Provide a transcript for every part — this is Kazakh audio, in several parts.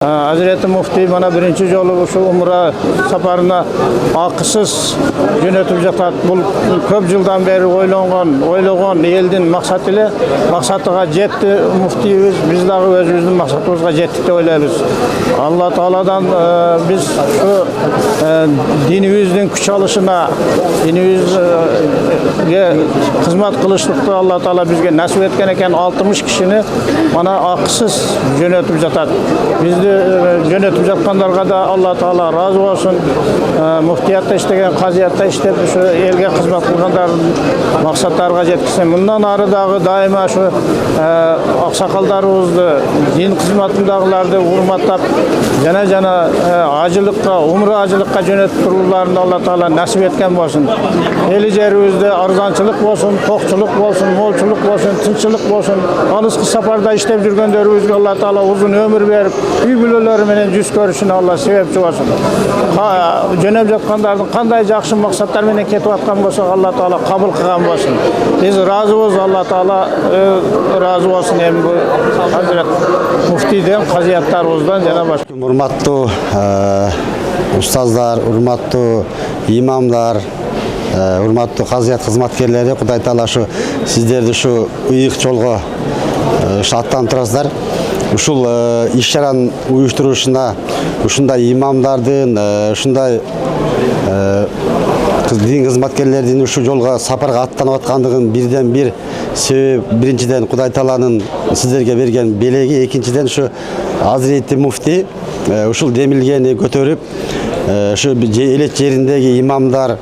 Hazreti Mufti mana birinchi jolu şu umra safarına akısız yönetip jatat. Bu köp yıldan beri oylagan eldin maksat ile maksatıga jetti muftiyimiz, biz dagı özümüzdün maksatımızga jettik dep oylayбыз. Allah Taala'dan biz şu dinimizin güç alışına, dinimizge hizmet kılışlıkta Allah Taala bizge nasip etken eken 60 kişini mana akısız yönetip jatat. Bizde yönetip жатқандарга da Allah Taala razı olsun. Muftiyatta işlеген, qaziyatта işlep şu elge hizmet kılgandardын maksatlarga jetkizsen. Bundan ары dagı daima şu aksakallarыбызды, din hizmetindagilerde hurmatlap, jana acılıkka, umra acılıkka yönetip turulalarını Allah Taala nasip etken bolsun. Eli jerimizde arzançılık bolsun, tokçuluk bolsun, molçuluk bolsun, tınçılık bolsun. Alıskı safarda işlep жүргөндөрүбүзгө Allah Taala uzun ömür berip, üylülöleri menen yüz görüşüne Allah sebepçi olsun. Jönep жаткандардын кандай жакшы максаттар менен кетип аткан болсо Allah Taala kabul kılgan bolsun. Biz razыбыз, Allah Taala razı olsun. Hem bu Hazret Muftiden, qaziyatlarыбыздан жана башка. Урматтуу устаздар, урматтуу имамдар, урматтуу казият кызматкерлери, Кудай Таала şu сиздерди şu ыйык жолго аттанып турасыздар. Ушул иш-чаранын уюштуруусуна ушундай имамдардын, ушундай din кызматкерлердин ушул жолго сапарга аттанып аткандыгын бирден бир себеп, биринчиден Кудай Тааланын сиздерге берген белеги, экинчиден ушу Hazreti Mufti ушул демилгени көтөрүп, ушу элет жериндеги имамдар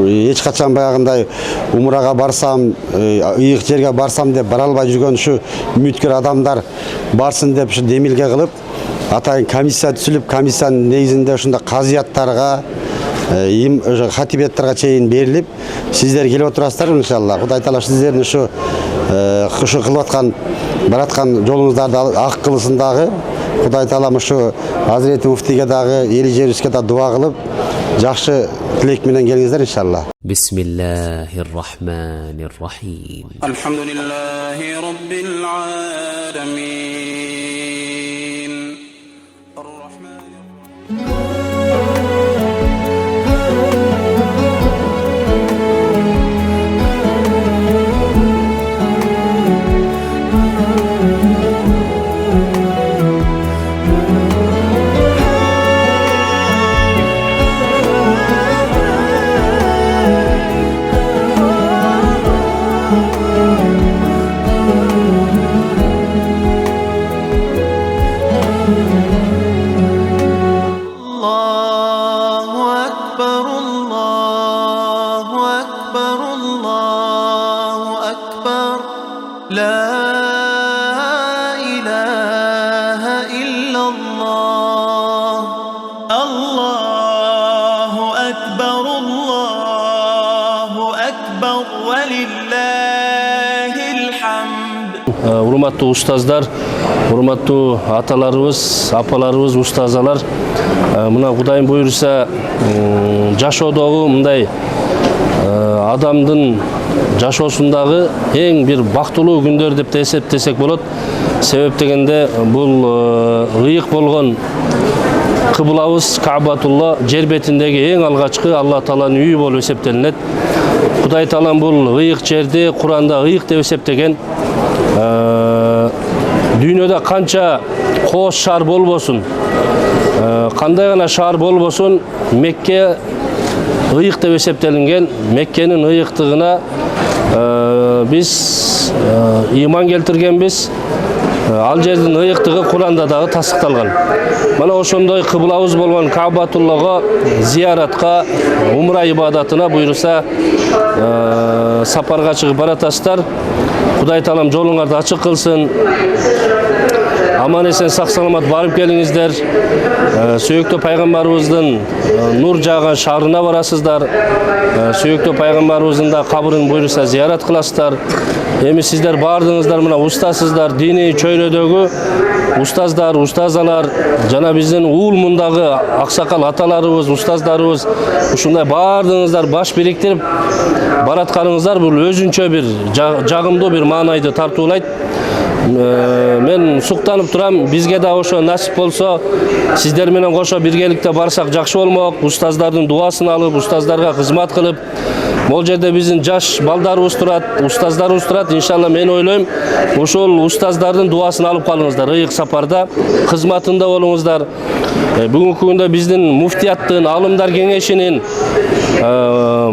эч качан баягындай умрага барсам, ыйык жерге барсам деп бара албай жүргөн ушу үмүткөр адамдар барсын деп ушу демилге кылып, атайын комиссия түзүлүп, комиссиянын негизинде ушундай казияттарга, хатибеттарга чейин берилип, сиздер келип отурасыздар иншалла. Кудай Таала сиздердин ушу кылып аткан, бараткан жолуңуздарды ак кылсын дагы. Кудай Таалам ушу Hazreti Muftiге дагы, эли жерибизге да дуа кылып, жакшы тилек менен келиңиздер иншалла. Bismillahirrahmanirrahim. Alhamdulillahi rabbil alamin. Урматтуу устаздар, урматтуу аталарыбыз, апаларыбыз, устазалар, мына Кудайым буйруса жашоодогу мындай адамдын жашоосундагы эң бир бактылуу күндөр деп эсептесек болот. Себеп дегенде бул ыйык болгон кыблабыз Каабатулла жер бетиндеги эң алгачкы Алла Тааланын үйү болуп эсептелинет. Кудай Таалам бул ыйык жерди Куранда ыйык деп эсептеген. Дүйнөдө канча кооз шаар болбосун, кандай гана шаар болбосун, Мекке ыйык деп эсептелинген. Меккенин ыйыктыгына биз ыйман келтиргенбиз. Ал жердин ыйыктыгы Куранда дагы тасдыкталган. Мана ошондой кыблабыз болгон Каабатуллага зияратка, умра ибадатына буйруса сапарга чыгып баратасыздар. Кудай Таалам жолуңарды ачык кылсын. Аман эсен сак саламат барып келиңиздер. Сүйүктүү пайгамбарыбыздын нур жааган шаарына барасыздар. Сүйүктүү пайгамбарыбыздын да кабырын буйруса зиярат кыласыздар. Эми сиздер бардыңыздар мына устасыздар, дини чөйрөдөгү устаздар, устазалар, жана биздин уулмундагы аксакал аталарыбыз, устаздарыбыз ушундай бардыңыздар баш бириктирип баратканыңыздар бул өзүнчө бир жагымдуу бир маанайды тартуулайт. мен суктанып турам, бизге да ошо насип болсо, сиздер менен кошо биргеликте барсак жакшы болмок. Устаздардын дуасын алып, устаздарга кызмат кылып, бул жерде биздин жаш балдарыбыз турат, устаздарыбыз турат. Иншалла мен ойлойм, ошол устаздардын дуасын алып калыңыздар. Ыйык сапарда кызматында болуңуздар. Бүгүнкү күндө биздин муфтияттын, алымдар кеңешинин,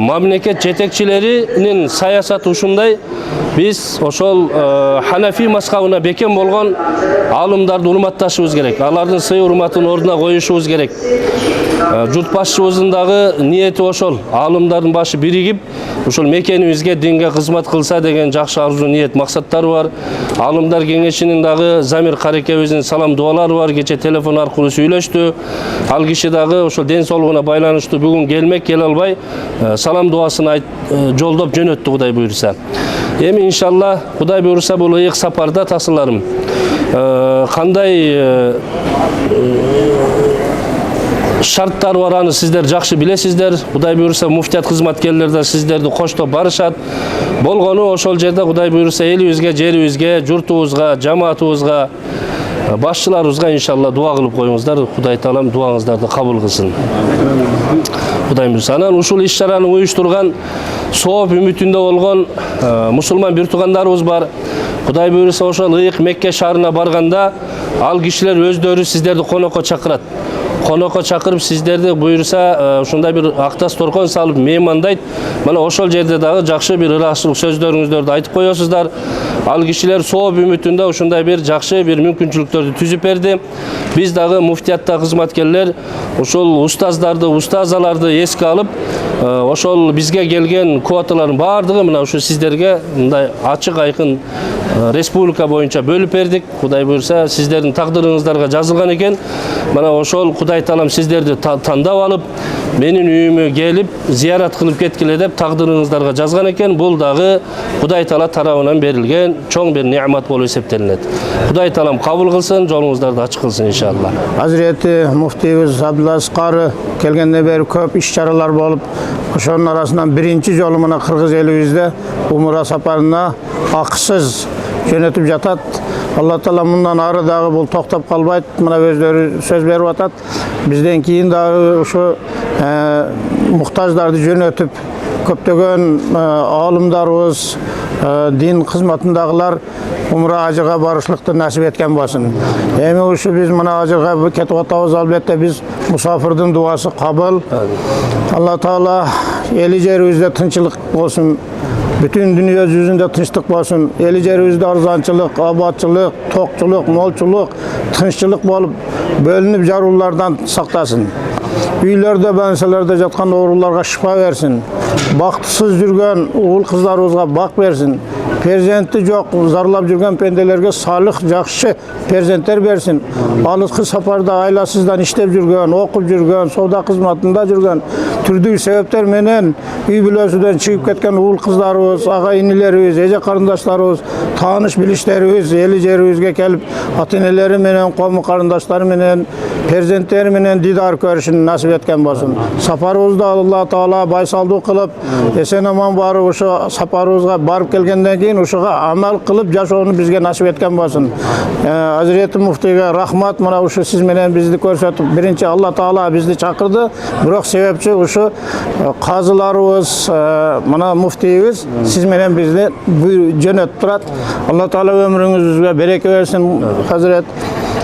мамлекет жетекчилеринин саясаты ушундай. Биз ошол Ханафи мазхабына бекем болгон алымдарды урматташыбыз керек. Алардын сый урматын ордуна коюшубуз керек. Журт башчыбыздын дагы ниети ошол. Алымдардын башы биригип, ошол мекенибизге, динге кызмат кылса деген жакшы арзу ниет, максаттары бар. Алымдар кеңешинин дагы Замир Карекебиздин салам дуалары бар. Кече телефон аркылуу сүйлөштү. Ал киши дагы ошол ден соолугуна байланыштуу бүгүн келмек, келе албай, салам дуасын жолдоп жөнөттү, Кудай буйрса. Эми иншалла Кудай буйрса бул ыйык сапарда тасыларым. Кандай шарттар бар, аны сиздер жакшы билесиздер. Кудай буйрса муфтият кызматкерлери да сиздерди коштоп барышат. Болгону ошол жерде Кудай буйрса элибизге, жерибизге, журтубузга, жамаатыбызга, башчыларыбызга иншалла дуа кылып коюңуздар. Кудай таалам дуаңыздарды кабыл кылсын. Кудай буйрса. Анан ушул иш-чараны уюштурган, сооп үмүтүндө болгон мусулман бир туугандарыбыз бар. Кудай буйрса ошол ыйык Мекке шаарына барганда, ал кишилер өздөрү сиздерди конокко чакырат. Конокко чакырып сиздерди буйрса ушундай бир актас торкон салып меймандайт. Мына ошол жерде дагы жакшы бир ырахчылык сөздөрүңүздөрдү айтып коесуздар. Ал кишилер сооп үмүтүндө ушундай бир жакшы бир мүмкүнчүлүктөрдү түзүп берди. Биз дагы муфтиятта кызматкерлер ушул устаздарды, устазаларды эске алып, ошол бизге келген квоталардын баардыгы мына ушу сиздерге мындай ачык айкын республика боюнча бөлүп бердик. Кудай буйрса сиздердин тагдырыңыздарга жазылган экен. Мына ошол Кудай таалам сиздерди тандап алып, менин үйүмө келип, зыярат кылып кеткиле деп тагдырыңыздарга жазган экен. Бул дагы Кудай таала тарабынан берилген чоң бир неамат болуп эсептелинет. Кудай таалам кабыл кылсын, жолуңуздарды ачык кылсын иншалла. Hazreti Muftimiz Abdulaziz Qari kelgenden beri köp iş-çaralar bolup, ошонун арасынан биринчи жолу мына кыргыз элибизде умра сапарына акысыз жөнөтүп жатат. Алла таала мындан ары дагы бул токтоп калбайт. Мына өздөрү сөз берип атат. Бизден кийин дагы ушу муктаждарды жөнөтүп, көптөгөн алымдарыбыз, дин кызматындагылар умра ажыга барышлыкты насип эткен болсун. Эми ушу биз мына ажыга кетип атабыз, албетте биз мусафирдин дуасы кабыл. Алла таала эли жерибизде тынчылык болсун. Bütün dünya yüzünde tınçlık olsun. Eli yerimizde arzançılık, abatçılık, tokçuluk, molçuluk, tınççılık bolup bölünüp jarullardan saktasın. Üylerde, benselerde jatkan oğullarga şifa versin. Baktısız жүрген oğul kızlarımızga bak versin. Perzenti жоқ, zarlap жүрген pendelerge salih, жақшы perzentler versin. Alıtkı saparda ailasızdan işlep жүрген, okup жүрген, soda kızmatında жүрген, türdüğü sebepler menen üy bilösüden çıkıp ketken oğul kızlarımız, ağa inilerimiz, ece karındaşlarımız, tanış bilişlerimiz, eli jerimizge kelip ata-eneleri menen, qomu karındaşları menen, perzentleri menen didar görüşünü nasip etken bolsun. Saparımızda Allah Taala baysaldık kılıp, esen aman barıp uşu saparımızga barıp kelgenden keyin uşuga amal kılıp jaşoonu bizge nasip etken bolsun. Hazreti Muftiga rahmat, mana uşu siz menen bizni көрсөтүп, birinci Allah Taala bizni çakırdı. Bирок себепчи uşu kazılarımız, mana muftiyimiz siz menen bizni jönötүп турат. Allah Taala ömrüңүзгө береке берсин, Hazret.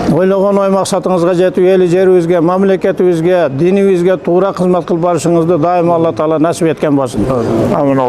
Ойлогон ой максатыңызга жетип, эли жерибизге, мамлекетибизге, динибизге туура кызмат кылып барышыңызды дайыма Алла Таала насип эткен болсун. Амин.